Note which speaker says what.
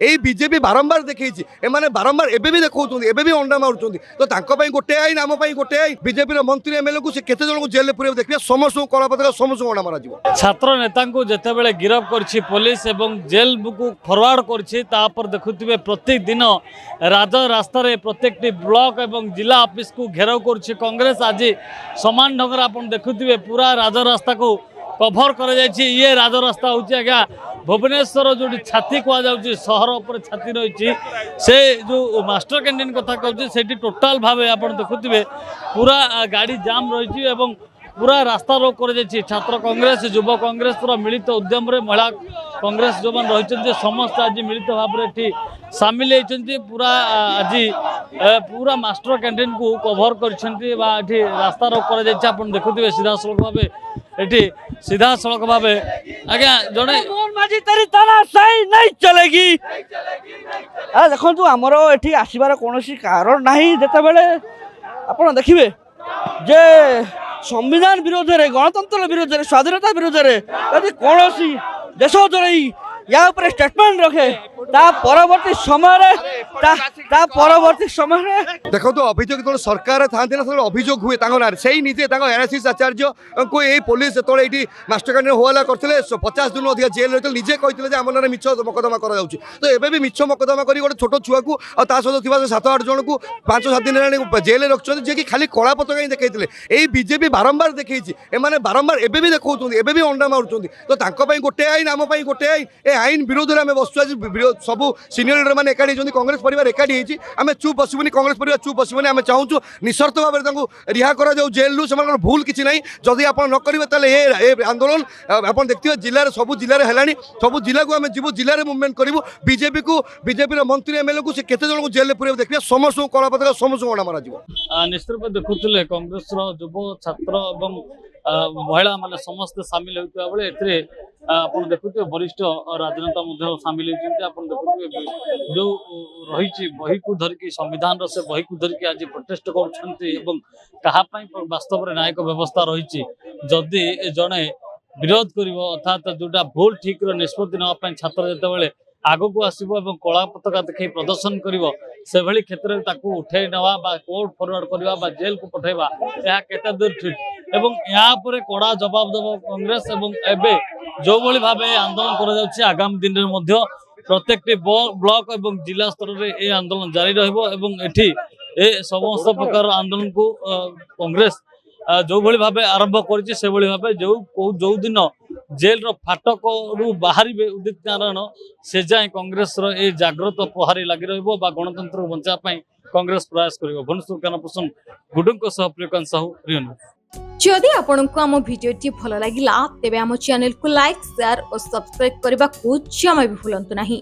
Speaker 1: এই বিজেপি বারম্বার দেখেছি এমানে বারম্বার এবে भी দেখौछन एबे भी अंडा मारुछन तो तांको पई गोटे आईन आम पई गोटे आईन बीजेपी रो मंत्री एमएलए को से केते जन को जेल पुरे देखिए समस्त कला पत्र समस्त अंडा मारा जीवो।
Speaker 2: छात्र नेता को जेतेबेले गिरफ करछि पुलिस एवं जेल को फॉरवर्ड करछि तापर देखुथिबे प्रत्येक दिन राज रास्ता रे प्रत्येक ब्लॉक एवं जिला ऑफिस को घेराव करछि कांग्रेस। आज समान ढंग आपण देखुथिबे पूरा राज रास्ता को कभर कर ये राजरास्ता हूँ आज्ञा भुवनेश्वर जो छाती कहुच्छी सहर उपर छाती रही से जो मास्टर कैंटीन कथा कहूँ से टोटाल भाव आप देखुए पूरा गाड़ी जाम रही पूरा रास्ता रोक कर छात्र कांग्रेस युव कांग्रेस मिलित उद्यम महिला कांग्रेस जो मैंने रही समस्त आज मिलित भाव में सामिल होती पूरा आज पूरा मास्टर कैंटीन को कभर कर रास्ता रोक कर देखुए सीधा सड़क भाव ये सीधा सड़क भाव आज्ञा जड़े
Speaker 3: सही नहीं चलेगी देखो आमर ये आसबार कौन कारण ना जिते बड़े आप देखिए जे संविधान विरोध में गणतंत्र विरोध में स्वाधीनता विरोध में यदि कौन देश चलई या स्टेटमेंट रखे परवर्ती समय
Speaker 1: देखो तो अभियोग जो सरकार था अभियोग हुए से निजे एनएसएस आचार्य को यही पुलिस जो मास्टर कैंटीन होला करते 50 दिन अधिक जेल रही निजे कहते आम ना मिछ मकदमा कर तो एवं भी मिछ मकदमा कर गोटे छोट छुआ को सहित 7-8 जन को 5-7 दिन जेल रखुच्च जी कि खाली कला पताका ही देखते यही बीजेपी बारंबार देखी एमाने बारंबार एबे भी देखौछन एबे भी अंडा मारुछन तो तांको पई गोटे आईन आम पई गोटे आईन ए आईन विरोध में आम बसु आज सब सीनियर लीडर मैंने एकाठी होती कांग्रेस परिवार एकाठी होती आम चुप बसबुनि कांग्रेस परिवार चुप बसबुनि आम चाहूँ निशर्त भाव में रिहा कर जेलू से भूल किसी ना जदि आप न करेंगे आंदोलन आप देखते जिले सब जिले है सब जिला को आम जीव जिले में मुभमेंट करूँ बीजेपी मंत्री एमएलए को से केते जन को जेल पुरे देखिए समस्त कला पत्र समस्त अंडा मारा जीवो।
Speaker 2: निश्चित रूप देखुले कांग्रेस युव छात्र और महिला माने समस्त सामिल होता बेले आप देखुए वरिष्ठ राजनेता सामिल होती देखुए जो रही बही को धरिकी संविधान से बही को धरिकी आज प्रोटेस्ट कर वास्तव में न्यायिक व्यवस्था रही जदि जड़े विरोध कर अर्थात जोटा भूल ठीक निष्पत्ति नापी छात्र जिते आग को आसब कला पताका देखा प्रदर्शन कर क्षेत्र में उठे नवा कोर्ट फरवर्ड करवा जेल को पठेवा यह केते दूर ठीक एवं यहाँ पर कड़ा जवाब देव कांग्रेस एवं जो भाई भाव आंदोलन कर आगामी दिन में प्रत्येक ब्लॉक और जिला स्तर में ये आंदोलन जारी रही समस्त प्रकार आंदोलन को कांग्रेस जो भाई भाव आरंभ कर जो दिन जेल फाटक रु बाहर उदित नारायण से जाए कांग्रेस ये जाग्रत प्रहारी लगी गणतंत्र को बचाई कांग्रेस प्रयास कर भुवनेश्वर ज्ञानप्रसून गुडू प्रियकांत साहू रियन।
Speaker 4: जदि आपंक आम भिडी भल लगा तेब आम चैनल को लाइक शेयर और सब्सक्राइब करने को जमा भी भूलु नहीं।